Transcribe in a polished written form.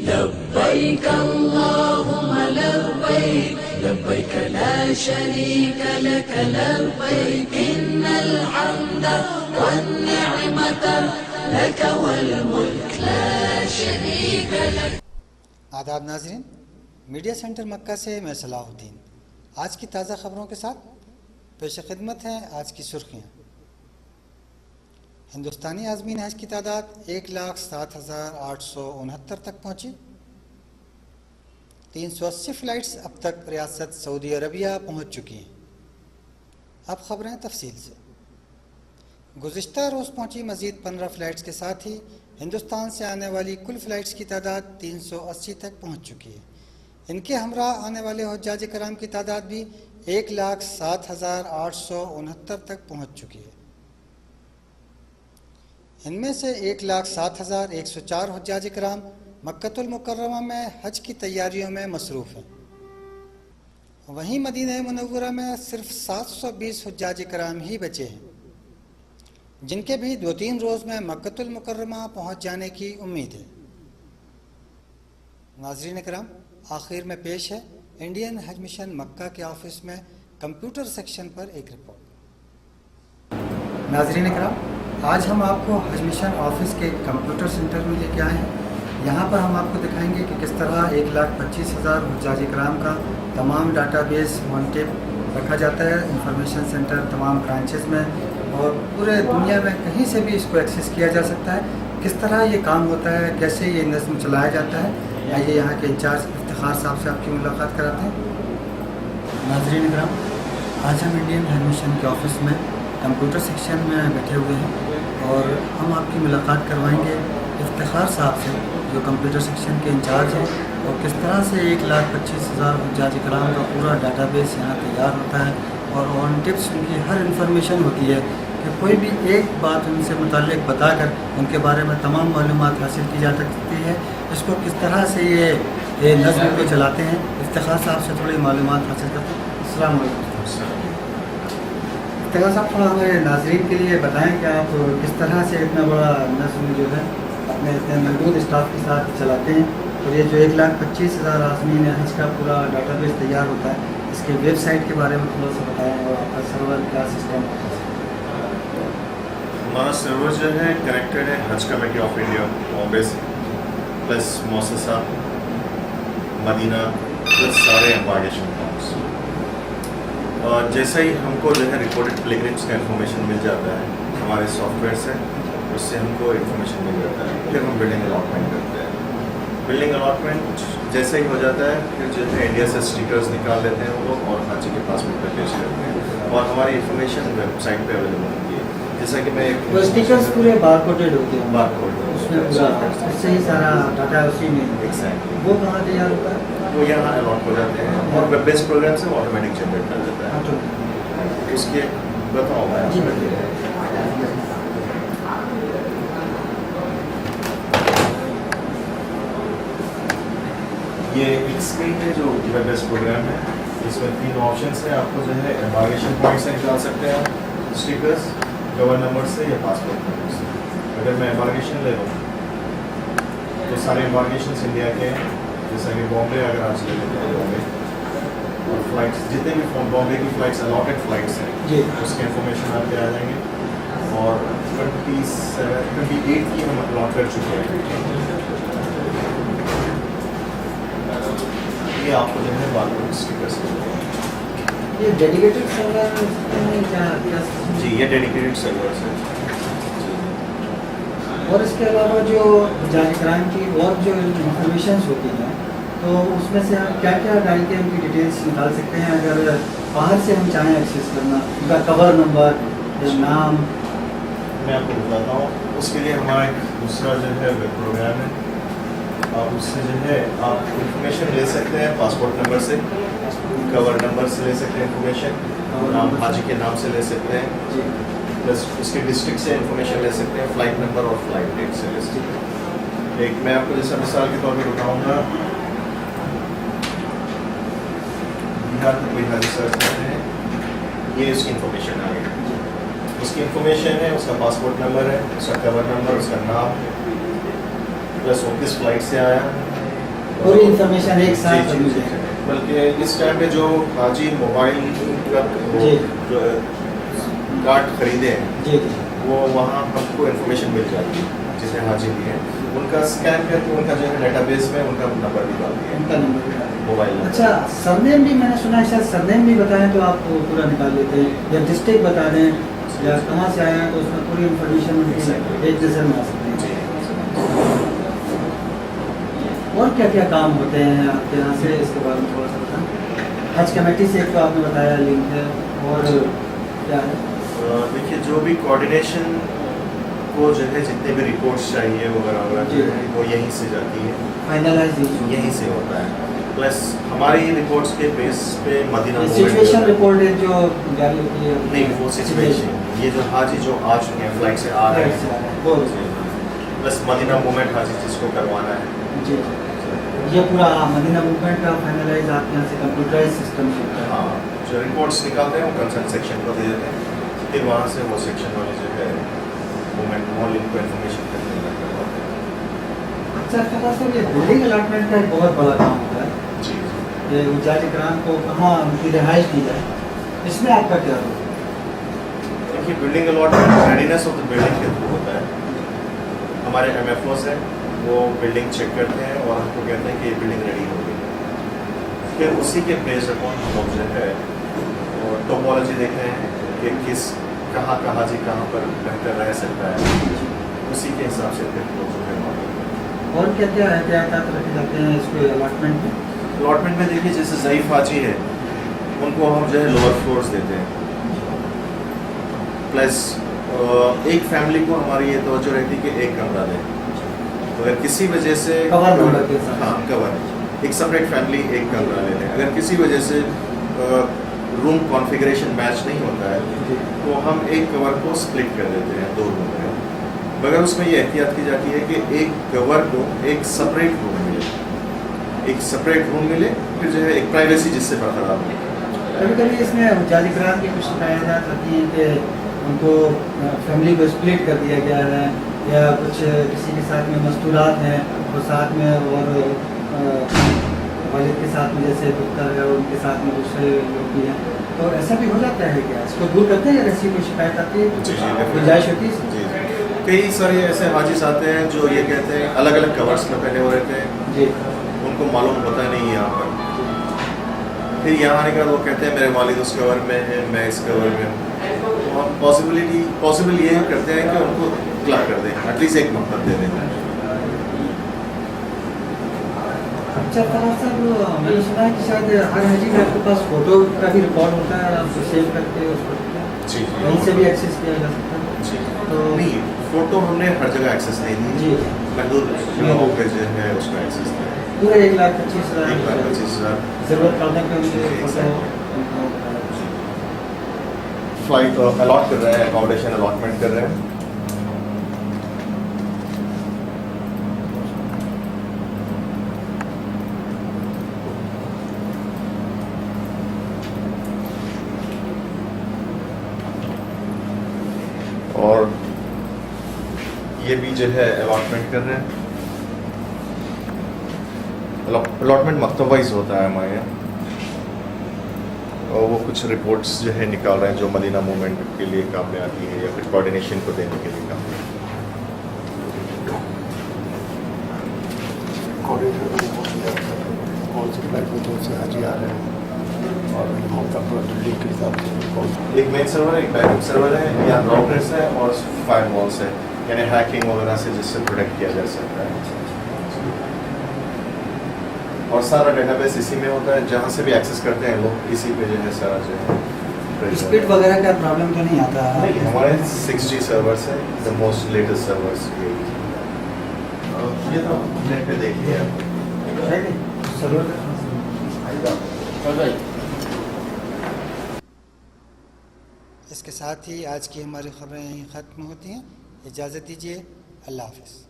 लब्बैक अल्लाहुम्मा लब्बैक लब्बैक ला शरीक लक लब्बैक इन्नल हम्द one निअमत luck वल मुल्क ला शरीक लक। आदाब नाज़रीन, मीडिया सेंटर मक्का से मैं सलाहुद्दीन आज की ताज़ा ख़बरों के साथ पेश खिदमत हैं। आज की सुर्खियाँ। हिंदुस्तानी आज़मीन हज की तादाद 1,07,869 तक पहुँची। 380 फ़्लाइट्स अब तक रियासत सऊदी अरबिया पहुँच चुकी हैं। अब ख़बरें तफसील से। गुज़िश्ता रोज़ पहुँची मज़ीद 15 फ़्लाइट्स के साथ ही हिंदुस्तान से आने वाली कुल फ़्लाइट्स की तादाद 380 तक पहुँच चुकी है। इनके हमरा आने वाले हुज्जाज कराम की तादाद भी 1,07,869 तक पहुँच चुकी है। इनमें से 1,07,104 हुज्जाज कराम मक्कतुल मुकर्रमा में हज की तैयारियों में मसरूफ़ हैं। वहीं मदीना मुनव्वरा में सिर्फ 720 हुज्जाज कराम ही बचे हैं, जिनके भी 2-3 रोज़ में मक्कतुल मुकर्रमा पहुँच जाने की उम्मीद है। नाज़रीन कराम, आखिर में पेश है इंडियन हज मिशन मक्का के ऑफिस में कंप्यूटर सेक्शन पर एक रिपोर्ट। नाज़रीन कराम, आज हम आपको हज मिशन ऑफिस के कंप्यूटर सेंटर में लेके आए हैं। यहाँ पर हम आपको दिखाएंगे कि किस तरह 1,25,000 हुज्जाज कराम का तमाम डाटाबेस ऑन टेप रखा जाता है इंफॉर्मेशन सेंटर तमाम ब्रांचेज़ में, और पूरे दुनिया में कहीं से भी इसको एक्सेस किया जा सकता है। किस तरह ये काम होता है, कैसे ये नज़्म चलाया जाता है, आइए यहाँ के इंचार्ज इफ्तिखार साहब से आपकी मुलाकात कराते हैं। नाज़रीन कराम, आज हम इंडियन हज मिशन के ऑफिस में कंप्यूटर सेक्शन में बैठे हुए हैं और हम आपकी मुलाकात करवाएंगे इफ्तिखार साहब से, जो कंप्यूटर सेक्शन के इंचार्ज हैं, और किस तरह से 1,25,000 हुज्जाज कराम का पूरा डाटाबेस यहाँ तैयार होता है और ऑन टिप्स उनकी हर इंफॉर्मेशन होती है कि कोई भी एक बात उनसे मुताल्लिक बताकर उनके बारे में तमाम मालूमात हासिल की जा सकती है। इसको किस तरह से ये नज़्म को चलाते हैं, इफ्तिखार साहब से थोड़ी मालूमात हासिल करते हैं। अस्सलाम वालेकुम। इफ्तिखार साहब, थोड़ा हमें नाज़रीन के लिए बताएं कि आप किस तरह से इतना बड़ा नज़्म जो है अपने इतने महदूद स्टाफ के साथ चलाते हैं, और ये जो 1,25,000 आज़मीन हज का पूरा डाटाबेस तैयार होता है, इसके वेबसाइट के बारे में थोड़ा सा बताएं और आपका सर्वर क्या सिस्टम है। हमारा सर्वर जो है कनेक्टेड है हज कमेटी ऑफ इंडिया बॉम्बे से, प्लस मौससा मदीना, प्लस सारे एम्बार्गेशन फॉर्म्स। और जैसे ही हमको जो है रिपोर्टेड पिलग्रिम्स का इन्फॉर्मेशन मिल जाता है हमारे सॉफ्टवेयर से, उससे हमको इन्फॉर्मेशन मिल जाता है। फिर हम बिल्डिंग अलॉटमेंट करते हैं। बिल्डिंग अलॉटमेंट जैसे ही हो जाता है, फिर जो है इंडिया से स्टिकर्स निकाल लेते हैं वो लोग और हाजी के पासपोर्ट पर पेश करते हैं, और हमारी इन्फॉर्मेशन वेबसाइट पे अवेलेबल होती है। जैसा कि मैं वो स्टिकर्स पूरे बारकोडेड होते हैं, बारकोड उसमें पूरा उससे ही सारा डाटा उसी में एग्जैक्टली वो कहाँ तैयार होता है, वो यहाँ अलॉट हो जाते हैं और वेब बेस्ड प्रोग्राम से ऑटोमेटिक जनरेट कर देता है। उसके बताओ मैं जी ये एक स्क्रीन है जो वेब बेस्ड प्रोग्राम है। इसमें 3 ऑप्शंस हैं। आपको जो है एम्बार्गेशन पॉइंट से निकाल सकते हैं स्टिकर्स, कवर नंबर से या पासपोर्ट नंबर से। अगर मैं एम्बार्गेशन ले लूँ तो सारे एम्बार्गेशन इंडिया के हैं, जैसा कि बॉम्बे अगर आज ले लेते हैं बॉम्बे, और फ्लाइट्स जितने भी बॉम्बे की फ़्लाइट्स अलॉटेड फ़्लाइट्स हैं उसके इन्फॉर्मेशन आपके आ जाएंगे। और 28 की हम अलॉट कर चुके हैं। ये आपको जो है बारकोड स्टिकर्स ये डेडिकेटेड सर्वर क्या जी, ये डेडिकेटेड सर्वर्स है। और इसके अलावा जो हुज्जाज कराम की और जो इंफॉर्मेशन होती हैं, तो उसमें से हम क्या क्या डाल के उनकी डिटेल्स निकाल सकते हैं अगर बाहर से हम चाहें एक्सेस करना, उनका कवर नंबर या नाम। मैं आपको बताता हूँ, उसके लिए हमारा एक दूसरा जो है वेब प्रोग्राम है। आप उससे जो है आप इंफॉर्मेशन ले सकते हैं, पासपोर्ट नंबर से, कवर नंबर से ले सकते हैं इन्फॉर्मेशन, नाम हाजी के नाम से ले सकते हैं, प्लस उसके डिस्ट्रिक्ट से इन्फॉर्मेशन ले सकते हैं, फ़्लाइट नंबर और फ्लाइट डेट से ले सकते हैं। एक मैं आपको जैसा मिसाल के तौर पर बताऊँगा, बिहार में कोई हाजी सर्च करते हैं, ये उसकी इन्फॉर्मेशन आ गई। उसकी इन्फॉर्मेशन है, उसका पासपोर्ट नंबर है, उसका कवर नंबर, उसका नाम, प्लस वो किस फ्लाइट से आया, पूरी इंफॉर्मेशन एक साथ जी, मिल जी, जाएगी। जी। बल्कि इस टाइम पे जो हाजी मोबाइल का जी। जो कार्ड खरीदे हैं जी जी। वो वहाँ हमको इन्फॉर्मेशन मिल जाती है, जिसने हाजी लिए हैं उनका स्कैन करके उनका जो है डेटाबेस में उनका नंबर भी डाल दिया उनका नंबर भी डाल मोबाइल नंबर। अच्छा, सरनेम भी मैंने सुना है, शायद सरनेम भी बताएं तो आप वो पूरा निकाल लेते हैं, या डिस्ट्रिक्ट बता दें या कहाँ से आए हैं, तो उसमें पूरी इन्फॉर्मेशन एक जैसे में आ सकते हैं। और क्या क्या काम होते हैं आपके यहाँ से, इसके बारे में थोड़ा सा बताएं। हज कमेटी से एक तो आपने बताया लिंक है, और क्या है? देखिए जो भी कोऑर्डिनेशन को जो है जितने भी रिपोर्ट्स चाहिए वगैरह वगैरह जो है वो यहीं से जाती है, फाइनलाइज यहीं से होता है। प्लस हमारी रिपोर्ट्स के बेस पे मदीना सिचुएशन रिपोर्ट है जो जारी होती है। नहीं, वो सिचुएशन ये जो हाजी जो आ चुके हैं फ्लाइट से आ रहे हैं, प्लस मदीना मूवमेंट हाजी जिसको करवाना है जी, ये पूरा मदीना मूवमेंट का फाइनलाइज आपके यहाँ से कंप्यूटराइज सिस्टम से होता है। हाँ, जो रिपोर्ट्स निकालते हैं वो कंसर्न सेक्शन को दे देते हैं, फिर वहाँ से वो सेक्शन वाले जो है मूवमेंट मॉल इनको इन्फॉर्मेशन करवाते हैं। अच्छा सर, ये बिल्डिंग अलॉटमेंट का एक बहुत बड़ा काम होता है जी, ये उजाज इकराम को कहाँ उनकी रिहाइश दी जाए, इसमें आपका क्या रोल है? देखिए building allotment readiness of the building के थ्रू होता है। हमारे MFOs हैं, वो बिल्डिंग चेक करते हैं और हमको कहते हैं कि ये बिल्डिंग रेडी हो गई है। फिर उसी के बेस अपॉन हम लोग जो है टोपोलॉजी देखते हैं कि किस कहाँ जी कहाँ पर बेहतर रह सकता है, उसी के हिसाब से फिर लोग जो है और क्या क्या एहतियात रखे जाते हैं इसको अलॉटमेंट में? अलॉटमेंट में देखिए जैसे ज़ईफ़ हाजी है उनको हम जो है लोअर फ्लोर्स देते हैं, प्लस एक फैमिली को हमारी ये तवज्जो रहती है कि एक कमरा दें। तो अगर किसी वजह से कवर नंबर के साथ, हाँ कवर, एक सेपरेट फैमिली एक कमरा ले लें। अगर किसी वजह से रूम कॉन्फ़िगरेशन मैच नहीं होता है तो हम एक कवर को स्प्लिट कर देते हैं 2 रूम में, मगर उसमें ये एहतियात की जाती है कि एक कवर को एक सेपरेट रूम मिले, एक सेपरेट रूम मिले, फिर जो है एक प्राइवेसी जिससे बरकरार हो। कभी कभी इसमें उजाज इकराम की कुछ शिकायत आती है कि उनको फैमिली को स्प्लिट कर दिया गया है, या कुछ किसी के साथ में मस्तूरात हैं और साथ में और वालिद के साथ में जैसे पुत्र है उनके साथ में दूसरे लोग भी हैं, तो ऐसा भी हो जाता है क्या? इसको दूर करते हैं या ऐसी कोई शिकायत आती है, गुंजाइश होती है? जी, कई सारे ऐसे हाजिस आते हैं जो ये कहते हैं अलग अलग कवर्स में पहने हुए रहते हैं जी, उनको मालूम होता नहीं है यहाँ पर, फिर यहाँ आने के बाद वो कहते हैं मेरे वालिद उस कवर में है, मैं इस कवर में हूँ। तो हम पॉसिबल ये करते हैं कि उनको क्लब कर दें, एटलीस्ट एक मकसद दे दें। अच्छा फराज साहब, मैंने सुना है कि शायद हर हाजी का आपके पास फ़ोटो का भी रिकॉर्ड होता है, आप सेव करके उसको जी वहीं से भी एक्सेस किया जा सकता है? जी, तो नहीं फ़ोटो हमने हर जगह एक्सेस नहीं दी जी, महदूद लोगों पे जो है उसका एक्सेस दिया। पूरे 1,25,000 1,25,000 ज़रूरत पड़ने पे उनके फ़ोटो फ्लाइट अलॉट कर रहे हैं, अकोमोडेशन अलॉटमेंट कर रहे हैं। और ये भी जो है अलॉटमेंट कर रहे हैं। अलॉटमेंट मकतब वाइज होता है हमारे यहाँ, और वो कुछ रिपोर्ट्स जो है निकाल रहे हैं जो मदीना मूवमेंट के लिए काम में आती है या फिर कोऑर्डिनेशन को देने के लिए काम में आती कौन सी फ्लाइट में कौन से हाजी आ रहे हैं और मौका पर दिल्ली के हिसाब से कौन है। एक मेन सर्वर है, एक बैकअप सर्वर है, या राउटर्स है और फायरवॉल्स है, यानी हैकिंग वगैरह से जिससे प्रोटेक्ट किया जा सकता है। और सारा डेटाबेस इसी में होता है, जहाँ से भी एक्सेस करते हैं लोग इसी पे जो है सारा जो है। स्पीड वगैरह का प्रॉब्लम तो नहीं आता? नहीं, हमारे 6G सर्वर्स हैं, द मोस्ट लेटेस्ट सर्वर्स। ये तो नेट पे देखिए आप। इसके साथ ही आज की हमारी खबरें यहीं ख़त्म होती हैं। इजाज़त दीजिए, अल्लाह हाफ़िज़।